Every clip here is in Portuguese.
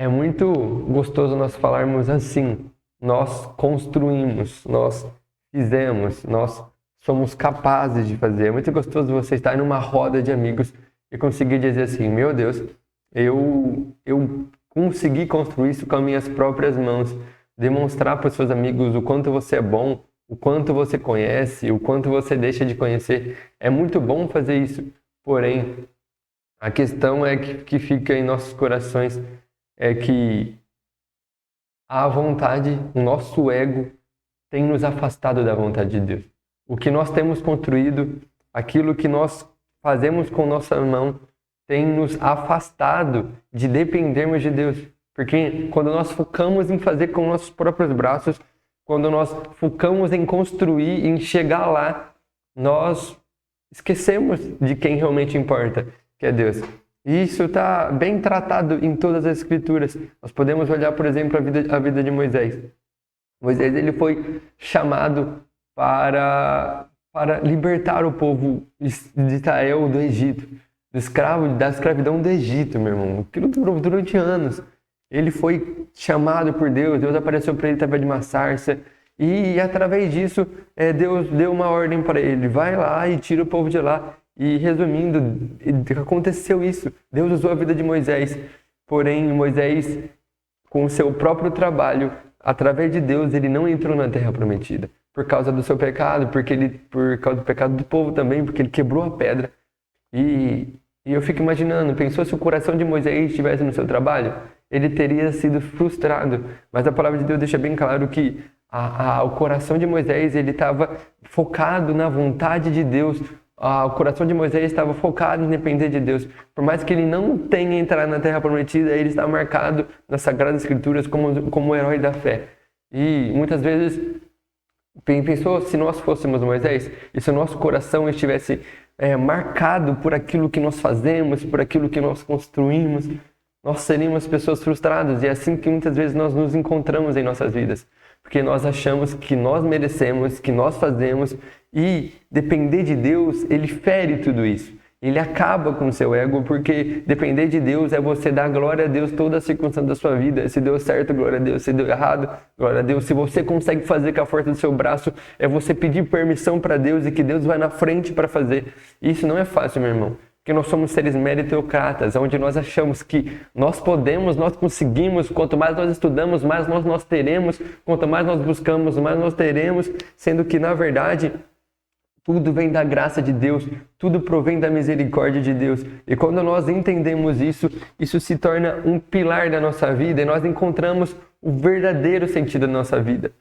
É muito gostoso nós falarmos assim. Nós construímos, nós fizemos, nós somos capazes de fazer. É muito gostoso você estar numa roda de amigos e conseguir dizer assim: meu Deus, eu consegui construir isso com as minhas próprias mãos. Demonstrar para os seus amigos o quanto você é bom, o quanto você conhece, o quanto você deixa de conhecer. É muito bom fazer isso, porém, a questão é que fica em nossos corações é que a vontade, o nosso ego tem nos afastado da vontade de Deus. O que nós temos construído, aquilo que nós fazemos com nossa mão, tem nos afastado de dependermos de Deus. Porque quando nós focamos em fazer com nossos próprios braços, quando nós focamos em construir, em chegar lá, nós esquecemos de quem realmente importa, que é Deus. E isso está bem tratado em todas as escrituras. Nós podemos olhar, por exemplo, a vida de Moisés. Moisés ele foi chamado para libertar o povo de Israel do Egito, da escravidão do Egito, meu irmão. Aquilo durou durante anos. Ele foi chamado por Deus, Deus apareceu para ele através de uma sarça, e através disso, Deus deu uma ordem para ele: vai lá e tira o povo de lá. E resumindo, aconteceu isso. Deus usou a vida de Moisés, porém Moisés, com o seu próprio trabalho, através de Deus, ele não entrou na Terra Prometida. Por causa do seu pecado, por causa do pecado do povo também, porque ele quebrou a pedra. E eu fico imaginando, pensou se o coração de Moisés estivesse no seu trabalho? Ele teria sido frustrado. Mas a palavra de Deus deixa bem claro que o coração de Moisés ele estava focado na vontade de Deus. O coração de Moisés estava focado em depender de Deus. Por mais que ele não tenha entrado na Terra Prometida, ele está marcado nas Sagradas Escrituras como o herói da fé. E muitas vezes, pensou se nós fôssemos Moisés e se o nosso coração estivesse marcado por aquilo que nós fazemos, por aquilo que nós construímos, nós seríamos pessoas frustradas. E é assim que muitas vezes nós nos encontramos em nossas vidas. Porque nós achamos que nós merecemos, que nós fazemos, e depender de Deus, ele fere tudo isso. Ele acaba com o seu ego, porque depender de Deus é você dar glória a Deus toda a circunstância da sua vida. Se deu certo, glória a Deus. Se deu errado, glória a Deus. Se você consegue fazer com a força do seu braço, é você pedir permissão para Deus e que Deus vai na frente para fazer. Isso não é fácil, meu irmão. Porque nós somos seres meritocratas, onde nós achamos que nós podemos, nós conseguimos, quanto mais nós estudamos, mais nós teremos, quanto mais nós buscamos, mais nós teremos, sendo que, na verdade, tudo vem da graça de Deus, tudo provém da misericórdia de Deus. E quando nós entendemos isso, isso se torna um pilar da nossa vida e nós encontramos o verdadeiro sentido da nossa vida,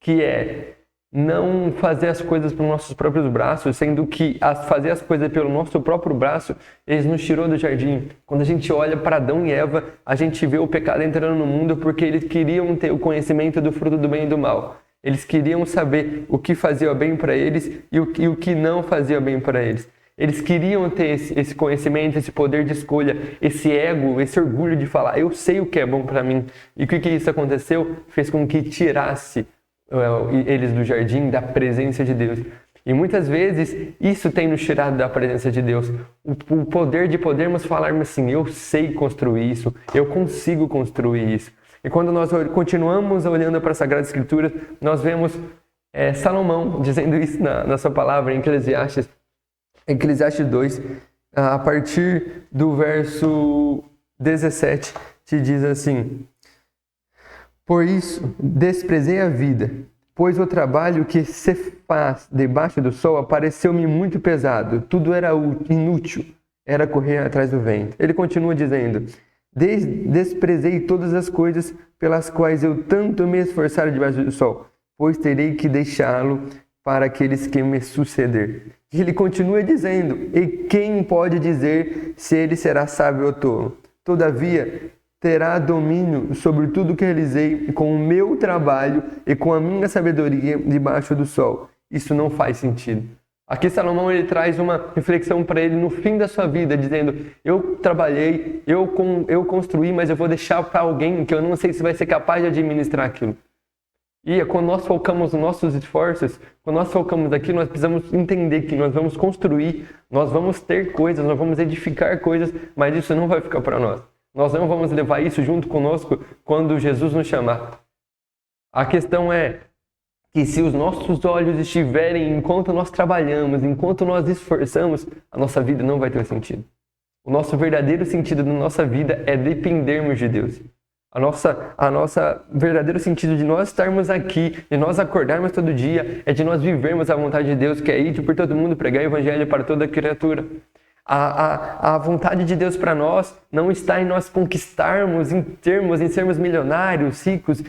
que é não fazer as coisas pelos nossos próprios braços, sendo que fazer as coisas pelo nosso próprio braço, eles nos tirou do jardim. Quando a gente olha para Adão e Eva, a gente vê o pecado entrando no mundo porque eles queriam ter o conhecimento do fruto do bem e do mal. Eles queriam saber o que fazia bem para eles e o que não fazia bem para eles. Eles queriam ter esse conhecimento, esse poder de escolha, esse ego, esse orgulho de falar: eu sei o que é bom para mim. E o que isso aconteceu? Fez com que tirasse eles do jardim, da presença de Deus. E muitas vezes isso tem nos tirado da presença de Deus. O poder de podermos falarmos assim: eu sei construir isso, eu consigo construir isso. E quando nós continuamos olhando para a Sagrada Escritura, nós vemos Salomão dizendo isso na sua palavra em Eclesiastes 2, a partir do verso 17, te diz assim: por isso, desprezei a vida, pois o trabalho que se faz debaixo do sol apareceu-me muito pesado. Tudo era inútil, era correr atrás do vento. Ele continua dizendo: desprezei todas as coisas pelas quais eu tanto me esforçara debaixo do sol, pois terei que deixá-lo para aqueles que me suceder. E ele continua dizendo: e quem pode dizer se ele será sábio ou tolo? Todavia, terá domínio sobre tudo que realizei com o meu trabalho e com a minha sabedoria debaixo do sol. Isso não faz sentido. Aqui Salomão ele traz uma reflexão para ele no fim da sua vida, dizendo: eu trabalhei, eu construí, mas eu vou deixar para alguém que eu não sei se vai ser capaz de administrar aquilo. E quando nós focamos nos nossos esforços, quando nós focamos aqui, nós precisamos entender que nós vamos construir, nós vamos ter coisas, nós vamos edificar coisas, mas isso não vai ficar para nós. Nós não vamos levar isso junto conosco quando Jesus nos chamar. A questão é que se os nossos olhos estiverem enquanto nós trabalhamos, enquanto nós esforçamos, a nossa vida não vai ter sentido. O nosso verdadeiro sentido da nossa vida é dependermos de Deus. A nossa verdadeiro sentido de nós estarmos aqui, de nós acordarmos todo dia, é de nós vivermos a vontade de Deus, que é ir por todo mundo, pregar o evangelho para toda criatura. A vontade de Deus para nós não está em nós conquistarmos, em sermos milionários, ricos,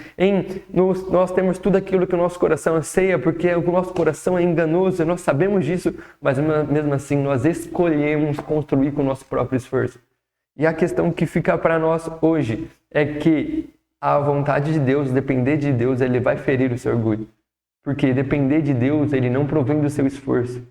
nós temos tudo aquilo que o nosso coração anseia, porque o nosso coração é enganoso, nós sabemos disso, mas mesmo assim nós escolhemos construir com o nosso próprio esforço. E a questão que fica para nós hoje é que a vontade de Deus, depender de Deus, ele vai ferir o seu orgulho. Porque depender de Deus, ele não provém do seu esforço.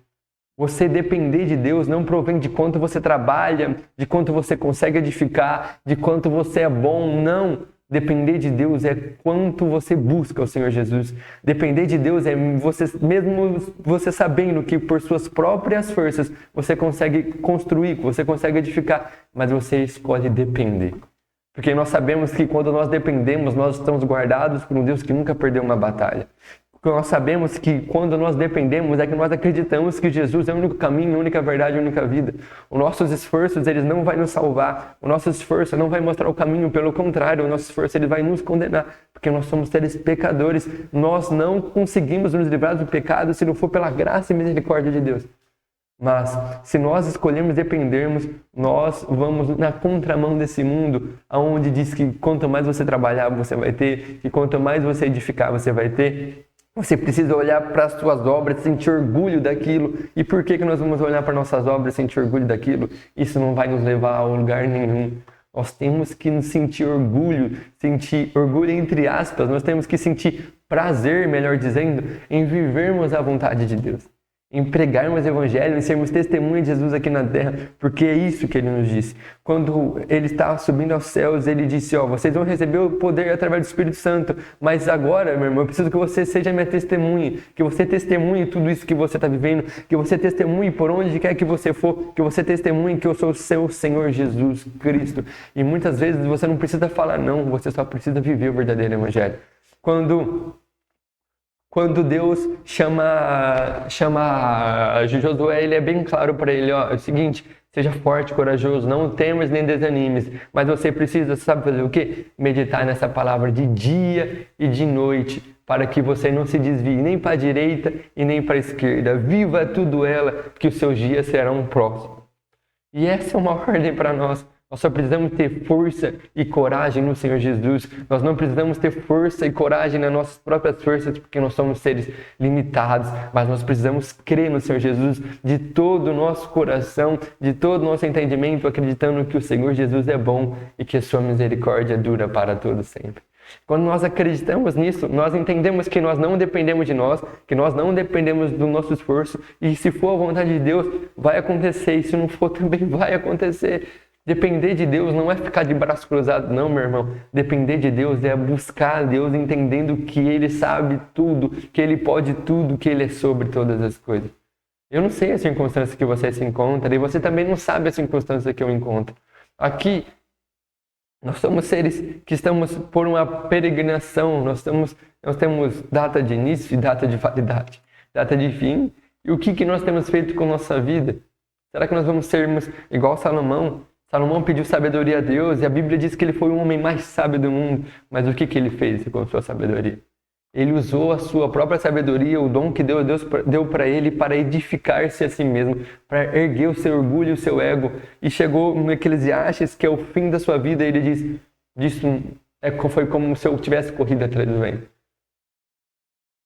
Você depender de Deus não provém de quanto você trabalha, de quanto você consegue edificar, de quanto você é bom, não. Depender de Deus é quanto você busca o Senhor Jesus. Depender de Deus é mesmo você sabendo que por suas próprias forças você consegue construir, você consegue edificar, mas você escolhe depender. Porque nós sabemos que quando nós dependemos, nós estamos guardados por um Deus que nunca perdeu uma batalha. Nós sabemos que quando nós dependemos é que nós acreditamos que Jesus é o único caminho, a única verdade, a única vida. Os nossos esforços, eles não vão nos salvar. O nosso esforço não vai mostrar o caminho, pelo contrário, o nosso esforço ele vai nos condenar, porque nós somos seres pecadores. Nós não conseguimos nos livrar do pecado se não for pela graça e misericórdia de Deus. Mas se nós escolhermos dependermos, nós vamos na contramão desse mundo, onde diz que quanto mais você trabalhar, você vai ter, e quanto mais você edificar, você vai ter. Você precisa olhar para as suas obras, sentir orgulho daquilo. E por que nós vamos olhar para nossas obras e sentir orgulho daquilo? Isso não vai nos levar a lugar nenhum. Nós temos que nos sentir orgulho entre aspas, nós temos que sentir prazer, melhor dizendo, em vivermos a vontade de Deus. Em pregarmos o evangelho, em sermos testemunha de Jesus aqui na terra, porque é isso que ele nos disse. Quando ele estava subindo aos céus, ele disse, vocês vão receber o poder através do Espírito Santo, mas agora, meu irmão, eu preciso que você seja minha testemunha, que você testemunhe tudo isso que você está vivendo, que você testemunhe por onde quer que você for, que você testemunhe que eu sou o seu Senhor Jesus Cristo. E muitas vezes você não precisa falar não, você só precisa viver o verdadeiro evangelho. Quando Deus chama Josué, ele é bem claro para ele, é o seguinte, seja forte, corajoso, não temas nem desanimes, mas você precisa, sabe fazer o quê? Meditar nessa palavra de dia e de noite, para que você não se desvie nem para a direita e nem para a esquerda. Viva tudo ela, que os seus dias serão próximos. E essa é uma ordem para nós. Nós só precisamos ter força e coragem no Senhor Jesus. Nós não precisamos ter força e coragem nas nossas próprias forças, porque nós somos seres limitados. Mas nós precisamos crer no Senhor Jesus de todo o nosso coração, de todo o nosso entendimento, acreditando que o Senhor Jesus é bom e que a sua misericórdia dura para todo sempre. Quando nós acreditamos nisso, nós entendemos que nós não dependemos de nós, que nós não dependemos do nosso esforço. E se for a vontade de Deus, vai acontecer. E se não for, também vai acontecer. Depender de Deus não é ficar de braço cruzado, não, meu irmão. Depender de Deus é buscar Deus entendendo que Ele sabe tudo, que Ele pode tudo, que Ele é sobre todas as coisas. Eu não sei a circunstância que você se encontra e você também não sabe a circunstância que eu encontro. Aqui, nós somos seres que estamos por uma peregrinação, nós temos data de início e data de validade, data de fim. E o que nós temos feito com a nossa vida? Será que nós vamos sermos igual Salomão? Salomão pediu sabedoria a Deus e a Bíblia diz que ele foi o homem mais sábio do mundo. Mas o que ele fez com a sua sabedoria? Ele usou a sua própria sabedoria, o dom que Deus deu para ele, para edificar-se a si mesmo, para erguer o seu orgulho, o seu ego. E chegou no Eclesiastes, que é o fim da sua vida, e ele diz, foi como se eu tivesse corrido atrás do vento.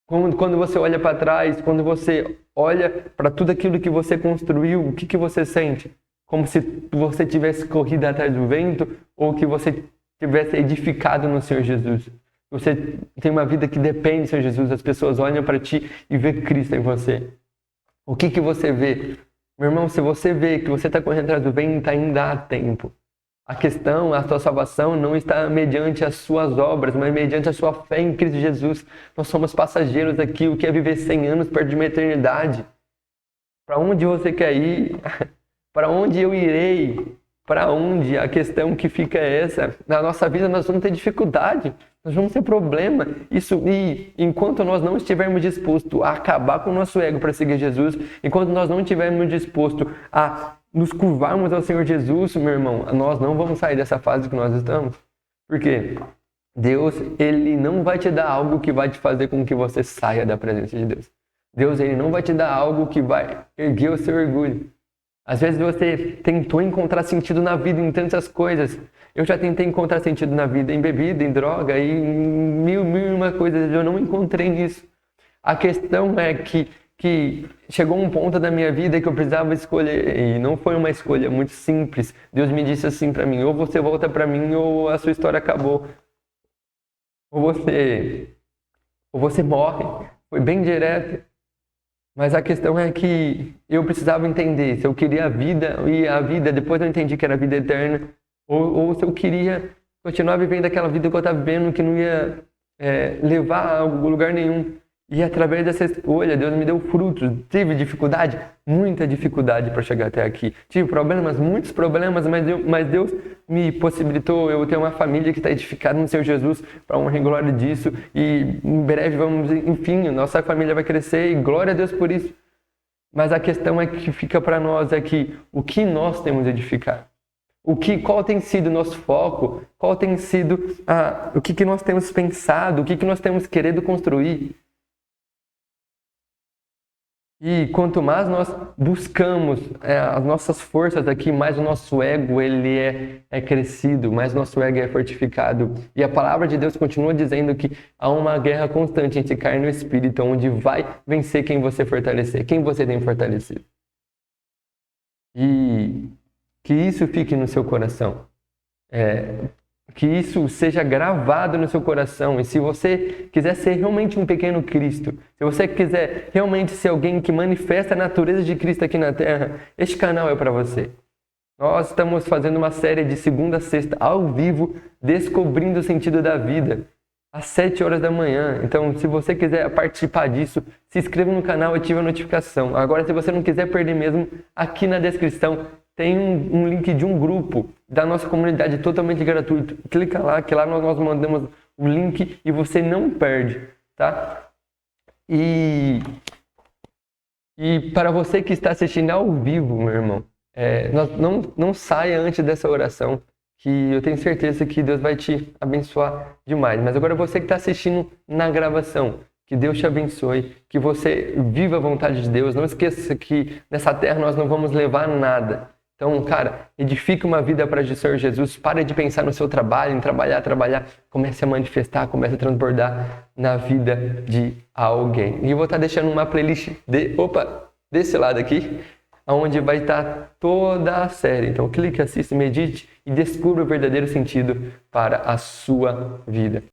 Quando você olha para trás, quando você olha para tudo aquilo que você construiu, o que você sente? Como se você tivesse corrido atrás do vento ou que você tivesse edificado no Senhor Jesus. Você tem uma vida que depende do Senhor Jesus. As pessoas olham para ti e vê Cristo em você. O que você vê? Meu irmão, se você vê que você está correndo atrás do vento, ainda há tempo. A questão, a sua salvação não está mediante as suas obras, mas mediante a sua fé em Cristo Jesus. Nós somos passageiros aqui. O que é viver 100 anos perto de uma eternidade? Para onde você quer ir? Para onde eu irei? para onde. A questão que fica é essa. Na nossa vida nós vamos ter dificuldade, nós vamos ter problema. E enquanto nós não estivermos dispostos a acabar com o nosso ego para seguir Jesus, enquanto nós não estivermos dispostos a nos curvarmos ao Senhor Jesus, meu irmão, nós não vamos sair dessa fase que nós estamos. Por quê? Deus, Ele não vai te dar algo que vai te fazer com que você saia da presença de Deus. Deus, Ele não vai te dar algo que vai erguer o seu orgulho. Às vezes você tentou encontrar sentido na vida em tantas coisas. Eu já tentei encontrar sentido na vida em bebida, em droga, em mil e uma coisas. Eu não encontrei nisso. A questão é que chegou um ponto da minha vida que eu precisava escolher. E não foi uma escolha muito simples. Deus me disse assim para mim: ou você volta para mim ou a sua história acabou. Ou você morre. Foi bem direto. Mas a questão é que eu precisava entender se eu queria a vida, e a vida, depois eu entendi que era a vida eterna, ou se eu queria continuar vivendo aquela vida que eu estava vivendo, que não ia levar a lugar nenhum. E através dessa escolha, Deus me deu frutos. Tive dificuldade? Muita dificuldade para chegar até aqui. Tive problemas, muitos problemas, mas Deus me possibilitou eu ter uma família que está edificada no Senhor Jesus para honra e glória disso. E em breve enfim, nossa família vai crescer e glória a Deus por isso. Mas a questão é que fica para nós é que o que nós temos de edificar? Qual tem sido o nosso foco? Qual tem sido o que nós temos pensado? O que nós temos querido construir? E quanto mais nós buscamos as nossas forças aqui, mais o nosso ego ele é crescido, mais o nosso ego é fortificado. E a palavra de Deus continua dizendo que há uma guerra constante entre carne e espírito, onde vai vencer quem você fortalecer, quem você tem fortalecido. E que isso fique no seu coração. Que isso seja gravado no seu coração. E se você quiser ser realmente um pequeno Cristo, se você quiser realmente ser alguém que manifesta a natureza de Cristo aqui na Terra, este canal é para você. Nós estamos fazendo uma série de segunda a sexta, ao vivo, descobrindo o sentido da vida, às 7 horas da manhã. Então, se você quiser participar disso, se inscreva no canal e ative a notificação. Agora, se você não quiser perder mesmo, aqui na descrição tem um link de um grupo da nossa comunidade totalmente gratuito. Clica lá, que lá nós mandamos o link e você não perde, tá? E para você que está assistindo ao vivo, meu irmão, não saia antes dessa oração, que eu tenho certeza que Deus vai te abençoar demais. Mas agora você que está assistindo na gravação, que Deus te abençoe, que você viva a vontade de Deus. Não esqueça que nessa terra nós não vamos levar nada. Então, cara, edifique uma vida para o Senhor Jesus. Pare de pensar no seu trabalho, em trabalhar. Comece a manifestar, comece a transbordar na vida de alguém. E eu vou estar deixando uma playlist desse lado aqui, onde vai estar toda a série. Então, clique, assista, medite e descubra o verdadeiro sentido para a sua vida.